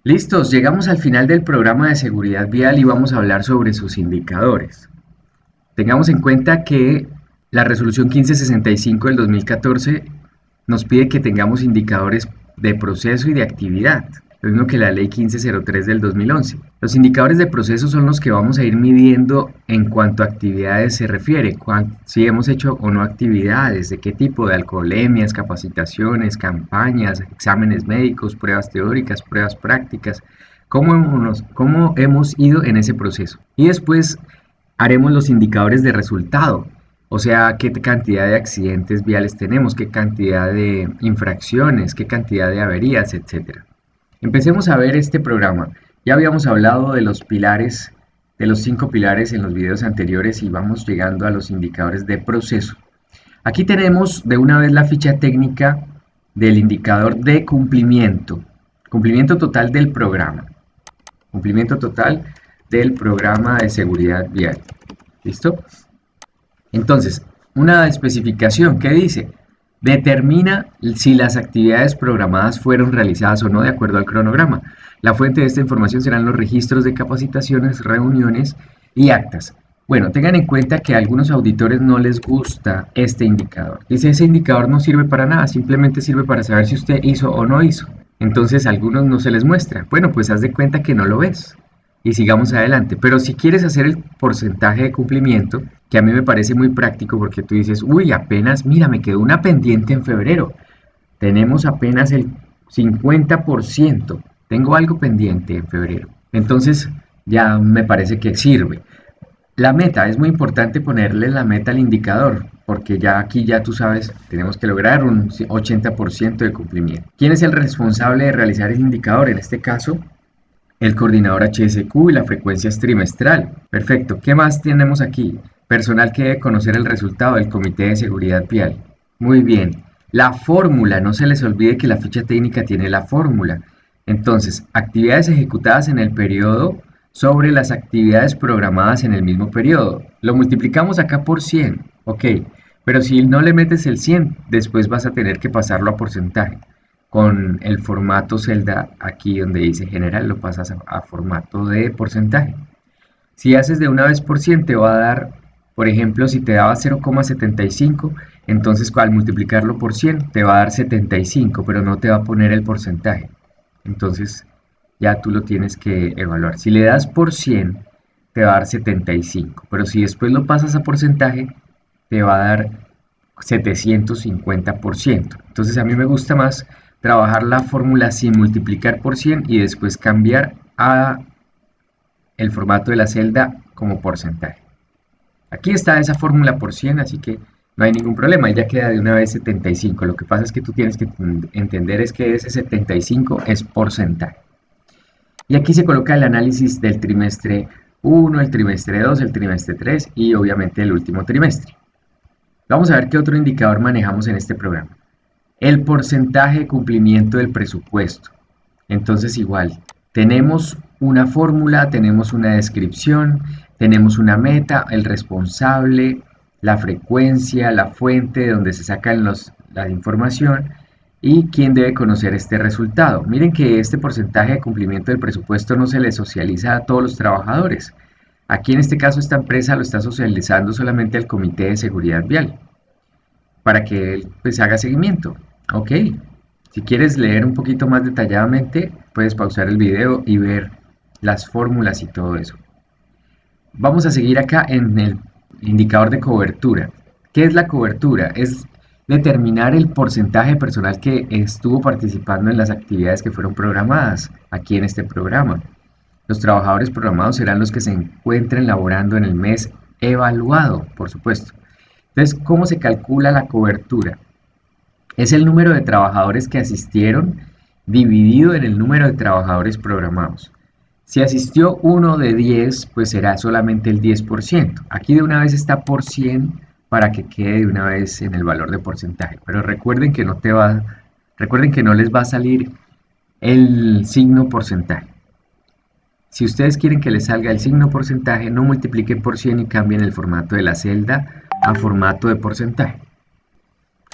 Listos, llegamos al final del programa de seguridad vial y vamos a hablar sobre sus indicadores. Tengamos en cuenta que la resolución 1565 del 2014 nos pide que tengamos indicadores de proceso y de actividad, lo mismo que la ley 1503 del 2011. Los indicadores de proceso son los que vamos a ir midiendo en cuanto a actividades se refiere, si hemos hecho o no actividades, de qué tipo, de alcoholemias, capacitaciones, campañas, exámenes médicos, pruebas teóricas, pruebas prácticas, cómo hemos ido en ese proceso. Y después haremos los indicadores de resultado, o sea, qué cantidad de accidentes viales tenemos, qué cantidad de infracciones, qué cantidad de averías, etc. Empecemos a ver este programa. Ya habíamos hablado de los pilares, de los 5 pilares en los videos anteriores y vamos llegando a los indicadores de proceso. Aquí tenemos de una vez la ficha técnica del indicador de cumplimiento. Cumplimiento total del programa. Cumplimiento total del programa de seguridad vial. ¿Listo? Entonces, una especificación que dice, determina si las actividades programadas fueron realizadas o no de acuerdo al cronograma. La fuente de esta información serán los registros de capacitaciones, reuniones y actas. Bueno, tengan en cuenta que a algunos auditores no les gusta este indicador. Dice, ese indicador no sirve para nada, simplemente sirve para saber si usted hizo o no hizo. Entonces a algunos no se les muestra. Bueno, pues haz de cuenta que no lo ves y sigamos adelante. Pero si quieres hacer el porcentaje de cumplimiento, que a mí me parece muy práctico porque tú dices, uy, apenas, mira, me quedó una pendiente en febrero. Tenemos apenas el 50%. Tengo algo pendiente en febrero. Entonces ya me parece que sirve. La meta, es muy importante ponerle la meta al indicador, porque ya aquí ya tú sabes, tenemos que lograr un 80% de cumplimiento. ¿Quién es el responsable de realizar el indicador? En este caso, el coordinador HSQ y la frecuencia es trimestral. Perfecto. ¿Qué más tenemos aquí? Personal que debe conocer el resultado del Comité de Seguridad Vial. Muy bien. La fórmula, no se les olvide que la ficha técnica tiene la fórmula. Entonces, actividades ejecutadas en el periodo sobre las actividades programadas en el mismo periodo. Lo multiplicamos acá por 100, ok. Pero si no le metes el 100, después vas a tener que pasarlo a porcentaje con el formato celda aquí donde dice general, lo pasas a formato de porcentaje. Si haces de una vez por 100 te va a dar, por ejemplo, si te daba 0,75, entonces al multiplicarlo por 100 te va a dar 75, pero no te va a poner el porcentaje. Entonces ya tú lo tienes que evaluar. Si le das por 100 te va a dar 75, pero si después lo pasas a porcentaje te va a dar 750%. Entonces a mí me gusta más trabajar la fórmula sin multiplicar por 100 y después cambiar a el formato de la celda como porcentaje. Aquí está esa fórmula por 100, así que no hay ningún problema, ya queda de una vez 75. Lo que pasa es que tú tienes que entender es que ese 75 es porcentaje. Y aquí se coloca el análisis del trimestre 1, el trimestre 2, el trimestre 3 y obviamente el último trimestre. Vamos a ver qué otro indicador manejamos en este programa. El porcentaje de cumplimiento del presupuesto. Entonces igual, tenemos una fórmula, tenemos una descripción, tenemos una meta, el responsable, la frecuencia, la fuente de donde se sacan la información y quién debe conocer este resultado. Miren que este porcentaje de cumplimiento del presupuesto no se le socializa a todos los trabajadores. Aquí en este caso esta empresa lo está socializando solamente al Comité de Seguridad Vial para que él pues haga seguimiento. Ok, si quieres leer un poquito más detalladamente puedes pausar el video y ver las fórmulas y todo eso. Vamos a seguir acá en el indicador de cobertura. ¿Qué es la cobertura? Es determinar el porcentaje de personal que estuvo participando en las actividades que fueron programadas aquí en este programa. Los trabajadores programados serán los que se encuentren laborando en el mes evaluado, por supuesto. Entonces, ¿cómo se calcula la cobertura? Es el número de trabajadores que asistieron dividido en el número de trabajadores programados. Si asistió uno de 10, pues será solamente el 10%. Aquí de una vez está por 100 para que quede de una vez en el valor de porcentaje. Pero recuerden que recuerden que no les va a salir el signo porcentaje. Si ustedes quieren que les salga el signo porcentaje, no multipliquen por 100 y cambien el formato de la celda a formato de porcentaje.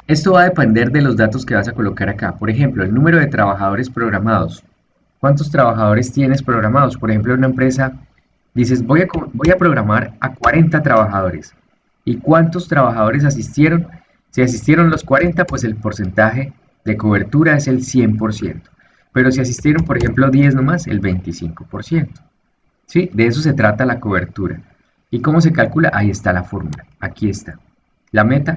Esto va a depender de los datos que vas a colocar acá. Por ejemplo, el número de trabajadores programados. ¿Cuántos trabajadores tienes programados? Por ejemplo, en una empresa dices, voy a programar a 40 trabajadores. ¿Y cuántos trabajadores asistieron? Si asistieron los 40, pues el porcentaje de cobertura es el 100%. Pero si asistieron, por ejemplo, 10 nomás, el 25%. ¿Sí? De eso se trata la cobertura. ¿Y cómo se calcula? Ahí está la fórmula. Aquí está. La meta,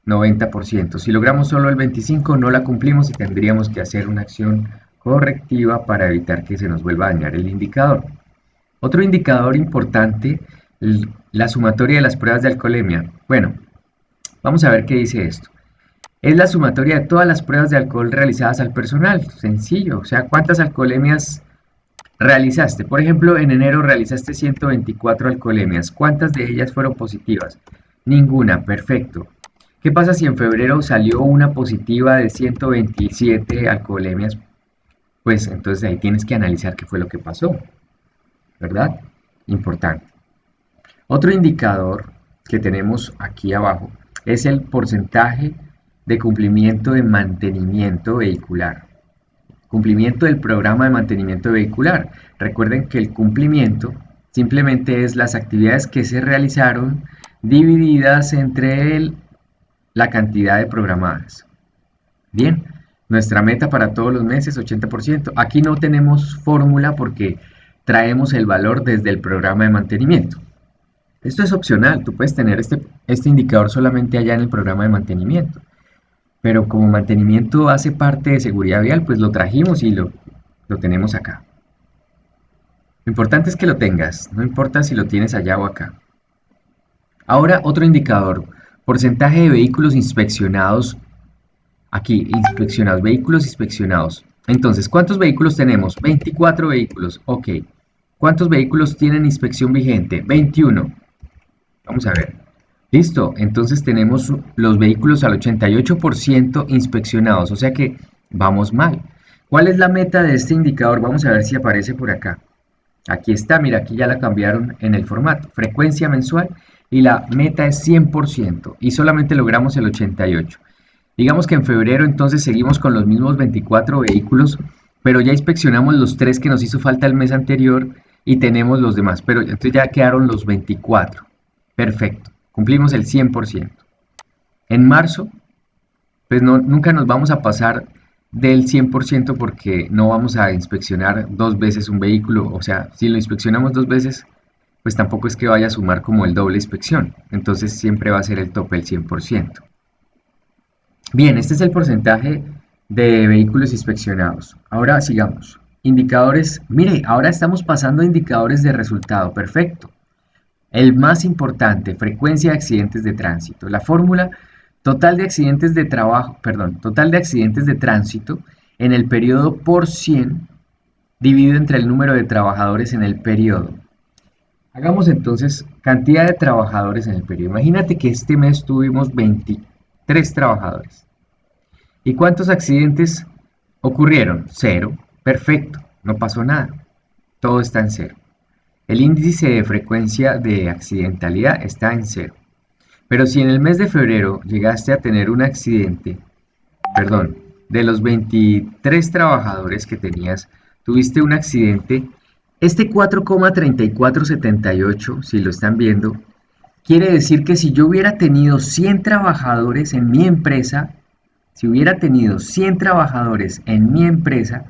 90%. Si logramos solo el 25%, no la cumplimos y tendríamos que hacer una acción correctiva para evitar que se nos vuelva a dañar el indicador. Otro indicador importante, la sumatoria de las pruebas de alcoholemia. Bueno, vamos a ver qué dice esto. Es la sumatoria de todas las pruebas de alcohol realizadas al personal. Sencillo, o sea, ¿cuántas alcoholemias realizaste? Por ejemplo, en enero realizaste 124 alcoholemias. ¿Cuántas de ellas fueron positivas? Ninguna, perfecto. ¿Qué pasa si en febrero salió una positiva de 127 alcoholemias? Pues entonces ahí tienes que analizar qué fue lo que pasó, ¿verdad? Importante. Otro indicador que tenemos aquí abajo es el porcentaje de cumplimiento de mantenimiento vehicular. Cumplimiento del programa de mantenimiento vehicular. Recuerden que el cumplimiento simplemente es las actividades que se realizaron divididas entre la cantidad de programadas. Bien, nuestra meta para todos los meses, 80%. Aquí no tenemos fórmula porque traemos el valor desde el programa de mantenimiento. Esto es opcional, tú puedes tener este indicador solamente allá en el programa de mantenimiento. Pero como mantenimiento hace parte de seguridad vial, pues lo trajimos y lo tenemos acá. Lo importante es que lo tengas, no importa si lo tienes allá o acá. Ahora otro indicador, porcentaje de vehículos inspeccionados. Aquí, inspeccionados, vehículos inspeccionados. Entonces, ¿cuántos vehículos tenemos? 24 vehículos, ok. ¿Cuántos vehículos tienen inspección vigente? 21. Vamos a ver. Listo, entonces tenemos los vehículos al 88% inspeccionados, o sea que vamos mal. ¿Cuál es la meta de este indicador? Vamos a ver si aparece por acá. Aquí está, mira, aquí ya la cambiaron en el formato. Frecuencia mensual y la meta es 100% y solamente logramos el 88%. Digamos que en febrero entonces seguimos con los mismos 24 vehículos, pero ya inspeccionamos los 3 que nos hizo falta el mes anterior y tenemos los demás, pero entonces ya quedaron los 24. Perfecto, cumplimos el 100%. En marzo, pues nunca nos vamos a pasar del 100% porque no vamos a inspeccionar 2 veces un vehículo, o sea, si lo inspeccionamos 2 veces, pues tampoco es que vaya a sumar como el doble inspección, entonces siempre va a ser el tope el 100%. Bien, este es el porcentaje de vehículos inspeccionados. Ahora sigamos. Indicadores, mire, ahora estamos pasando a indicadores de resultado, perfecto. El más importante, frecuencia de accidentes de tránsito. La fórmula, total de accidentes de trabajo, perdón, total de accidentes de tránsito en el periodo por 100 dividido entre el número de trabajadores en el periodo. Hagamos entonces cantidad de trabajadores en el periodo. Imagínate que este mes tuvimos 23 trabajadores. ¿Y cuántos accidentes ocurrieron? 0. Perfecto, no pasó nada. Todo está en 0. El índice de frecuencia de accidentalidad está en 0. Pero si en el mes de febrero llegaste a tener un accidente, perdón, de los 23 trabajadores que tenías, tuviste un accidente, este 4,3478, si lo están viendo, quiere decir que si yo hubiera tenido 100 trabajadores en mi empresa, si hubiera tenido 100 trabajadores en mi empresa,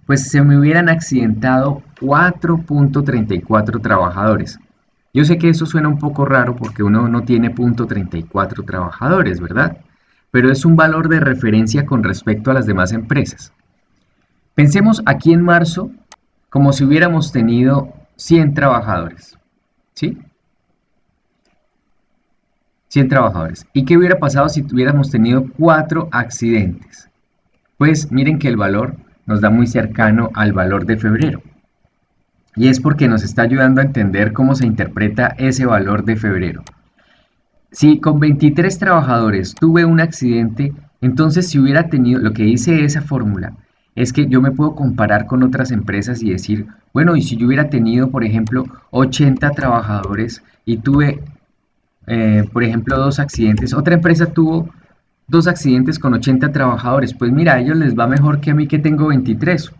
pues se me hubieran accidentado 4,34 trabajadores. Yo sé que eso suena un poco raro porque uno no tiene .34 trabajadores, ¿verdad? Pero es un valor de referencia con respecto a las demás empresas. Pensemos aquí en marzo como si hubiéramos tenido 100 trabajadores, ¿sí? 100 trabajadores. ¿Y qué hubiera pasado si tuviéramos tenido 4 accidentes? Pues miren que el valor nos da muy cercano al valor de febrero. Y es porque nos está ayudando a entender cómo se interpreta ese valor de febrero. Si con 23 trabajadores tuve un accidente, entonces si hubiera tenido, lo que dice esa fórmula, es que yo me puedo comparar con otras empresas y decir, bueno, y si yo hubiera tenido, por ejemplo, 80 trabajadores y tuve por ejemplo, 2 accidentes. Otra empresa tuvo 2 accidentes con 80 trabajadores. Pues mira, a ellos les va mejor que a mí que tengo 23.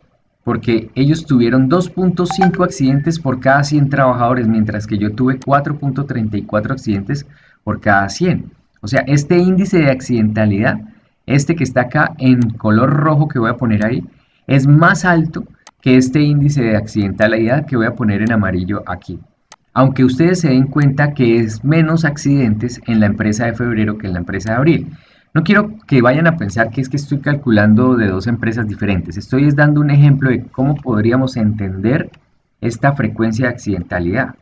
porque ellos tuvieron 2.5 accidentes por cada 100 trabajadores, mientras que yo tuve 4.34 accidentes por cada 100. O sea, este índice de accidentalidad, este que está acá en color rojo que voy a poner ahí, es más alto que este índice de accidentalidad que voy a poner en amarillo aquí. Aunque ustedes se den cuenta que es menos accidentes en la empresa de febrero que en la empresa de abril. No quiero que vayan a pensar que es que estoy calculando de dos empresas diferentes. Estoy dando un ejemplo de cómo podríamos entender esta frecuencia de accidentalidad,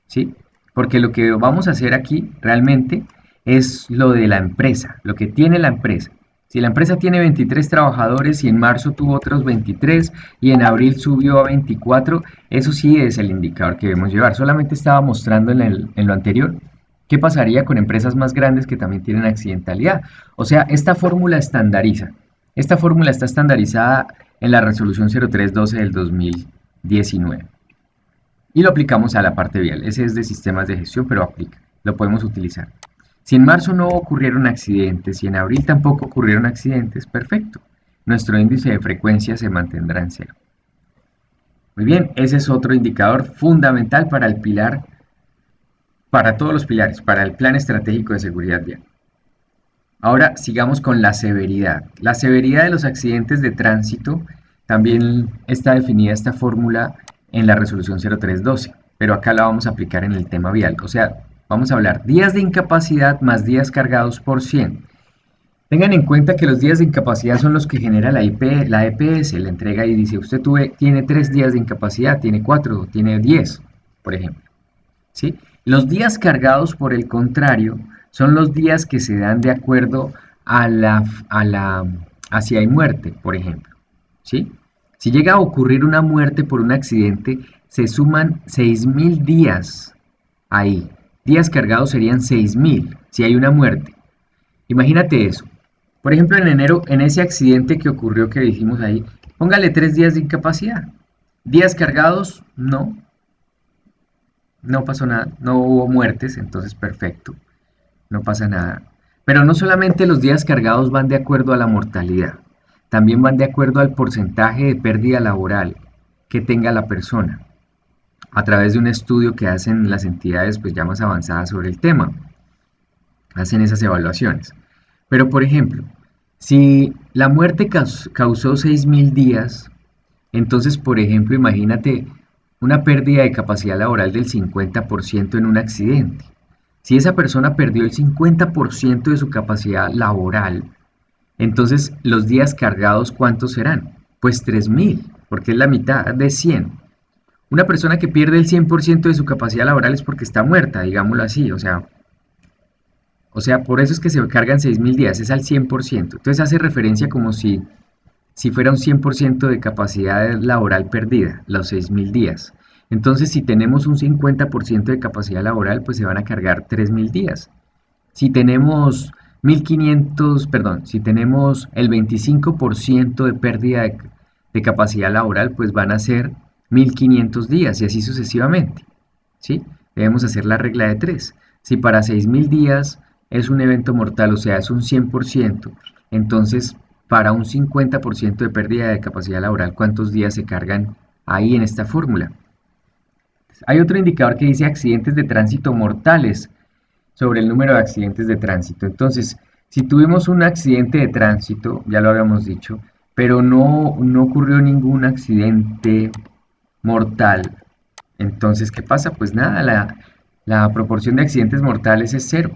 ¿sí? Porque lo que vamos a hacer aquí realmente es lo de la empresa, lo que tiene la empresa. Si la empresa tiene 23 trabajadores y en marzo tuvo otros 23 y en abril subió a 24, eso sí es el indicador que debemos llevar. Solamente estaba mostrando en lo anterior qué pasaría con empresas más grandes que también tienen accidentalidad. O sea, esta fórmula estandariza. Esta fórmula está estandarizada en la resolución 0312 del 2019. Y lo aplicamos a la parte vial. Ese es de sistemas de gestión, pero aplica. Lo podemos utilizar. Si en marzo no ocurrieron accidentes y en abril tampoco ocurrieron accidentes, perfecto. Nuestro índice de frecuencia se mantendrá en cero. Muy bien, ese es otro indicador fundamental para el pilar, para todos los pilares, para el plan estratégico de seguridad vial. Ahora sigamos con la severidad. La severidad de los accidentes de tránsito también está definida esta fórmula en la resolución 0312, pero acá la vamos a aplicar en el tema vial. O sea, vamos a hablar días de incapacidad más días cargados por 100. Tengan en cuenta que los días de incapacidad son los que genera la EPS, la entrega y dice, usted tiene 3 días de incapacidad, tiene 4, tiene 10, por ejemplo. ¿Sí? Los días cargados, por el contrario, son los días que se dan de acuerdo a si hay muerte, por ejemplo. ¿Sí? Si llega a ocurrir una muerte por un accidente, se suman 6.000 días ahí. Días cargados serían 6.000 si hay una muerte. Imagínate eso. Por ejemplo, en enero, en ese accidente que ocurrió que dijimos ahí, póngale 3 días de incapacidad. Días cargados, no. No pasó nada, no hubo muertes, entonces perfecto, no pasa nada. Pero no solamente los días cargados van de acuerdo a la mortalidad, también van de acuerdo al porcentaje de pérdida laboral que tenga la persona, a través de un estudio que hacen las entidades pues ya más avanzadas sobre el tema, hacen esas evaluaciones. Pero por ejemplo, si la muerte causó 6.000 días, entonces por ejemplo imagínate una pérdida de capacidad laboral del 50% en un accidente. Si esa persona perdió el 50% de su capacidad laboral, entonces los días cargados, ¿cuántos serán? Pues 3.000, porque es la mitad de 100. Una persona que pierde el 100% de su capacidad laboral es porque está muerta, digámoslo así, o sea, por eso es que se cargan 6.000 días, es al 100%. Entonces hace referencia como si fuera un 100% de capacidad laboral perdida, los 6.000 días. Entonces, si tenemos un 50% de capacidad laboral, pues se van a cargar 3.000 días. Si tenemos 1.500, perdón, si tenemos el 25% de pérdida de capacidad laboral, pues van a ser 1.500 días y así sucesivamente. ¿Sí? Debemos hacer la regla de 3. Si para 6.000 días es un evento mortal, o sea, es un 100%, entonces para un 50% de pérdida de capacidad laboral, ¿cuántos días se cargan ahí en esta fórmula? Hay otro indicador que dice accidentes de tránsito mortales sobre el número de accidentes de tránsito. Entonces, si tuvimos un accidente de tránsito, ya lo habíamos dicho, pero no ocurrió ningún accidente mortal, entonces, ¿qué pasa? Pues nada, la proporción de accidentes mortales es cero.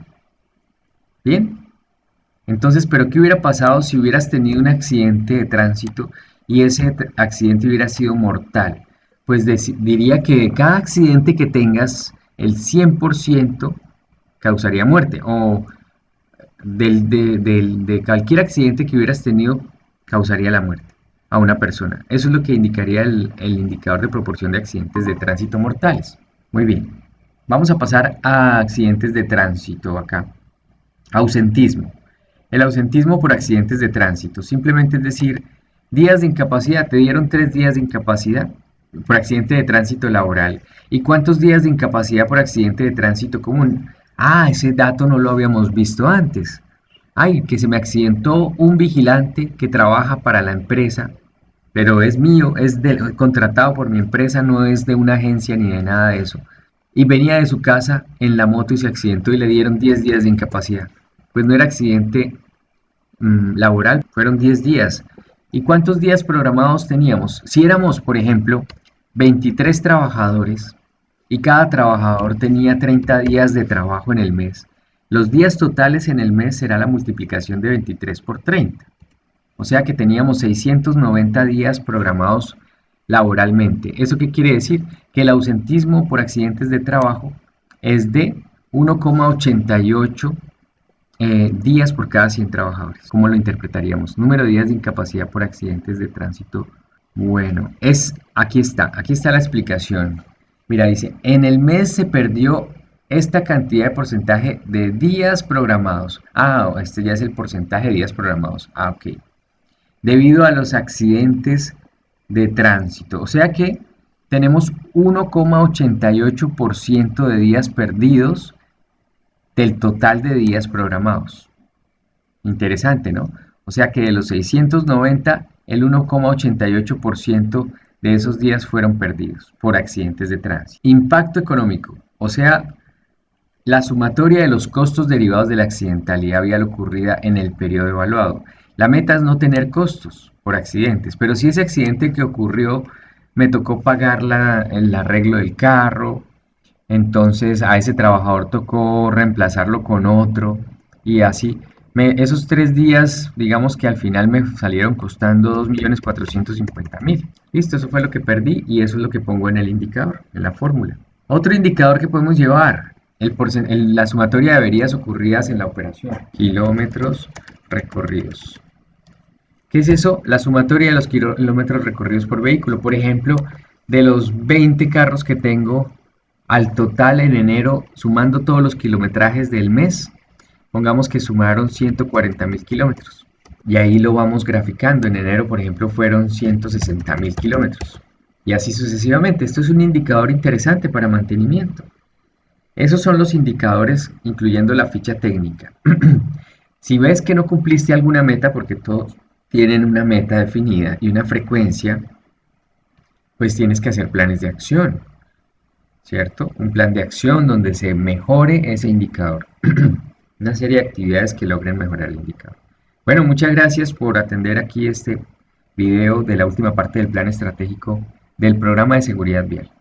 Bien, entonces, ¿pero qué hubiera pasado si hubieras tenido un accidente de tránsito y ese accidente hubiera sido mortal? Pues diría que de cada accidente que tengas, el 100% causaría muerte, o de cualquier accidente que hubieras tenido causaría la muerte a una persona. Eso es lo que indicaría el indicador de proporción de accidentes de tránsito mortales. Muy bien, vamos a pasar a accidentes de tránsito acá. Ausentismo. El ausentismo por accidentes de tránsito, simplemente es decir, días de incapacidad, te dieron 3 días de incapacidad por accidente de tránsito laboral. ¿Y cuántos días de incapacidad por accidente de tránsito común? Ah, ese dato no lo habíamos visto antes. Ay, que se me accidentó un vigilante que trabaja para la empresa, pero es mío, contratado por mi empresa, no es de una agencia ni de nada de eso. Y venía de su casa en la moto y se accidentó y le dieron 10 días de incapacidad. Pues no era accidente laboral, fueron 10 días. ¿Y cuántos días programados teníamos? Si éramos, por ejemplo, 23 trabajadores y cada trabajador tenía 30 días de trabajo en el mes, los días totales en el mes será la multiplicación de 23 por 30. O sea que teníamos 690 días programados laboralmente. ¿Eso qué quiere decir? Que el ausentismo por accidentes de trabajo es de 1,88 días por cada 100 trabajadores. ¿Cómo lo interpretaríamos? Número de días de incapacidad por accidentes de tránsito. Bueno, aquí está la explicación. Mira, dice, en el mes se perdió esta cantidad de porcentaje de días programados. Este ya es el porcentaje de días programados. Ok. Debido a los accidentes de tránsito. O sea que tenemos 1,88% de días perdidos del total de días programados. Interesante, ¿no? O sea que de los 690, el 1,88% de esos días fueron perdidos por accidentes de tránsito. Impacto económico, o sea, la sumatoria de los costos derivados de la accidentalidad vial ocurrida en el periodo evaluado. La meta es no tener costos por accidentes, pero si ese accidente que ocurrió me tocó pagar el arreglo del carro, entonces a ese trabajador tocó reemplazarlo con otro y así. Esos 3 días, digamos que al final me salieron costando 2.450.000. Listo, eso fue lo que perdí y eso es lo que pongo en el indicador, en la fórmula. Otro indicador que podemos llevar, la sumatoria de averías ocurridas en la operación. Kilómetros recorridos. ¿Qué es eso? La sumatoria de los kilómetros recorridos por vehículo. Por ejemplo, de los 20 carros que tengo, al total en enero, sumando todos los kilometrajes del mes, pongamos que sumaron 140.000 kilómetros. Y ahí lo vamos graficando. En enero, por ejemplo, fueron 160.000 kilómetros. Y así sucesivamente. Esto es un indicador interesante para mantenimiento. Esos son los indicadores, incluyendo la ficha técnica. Si ves que no cumpliste alguna meta, porque todos tienen una meta definida y una frecuencia, pues tienes que hacer planes de acción, ¿cierto? Un plan de acción donde se mejore ese indicador. Una serie de actividades que logren mejorar el indicador. Bueno, muchas gracias por atender aquí este video de la última parte del plan estratégico del programa de seguridad vial.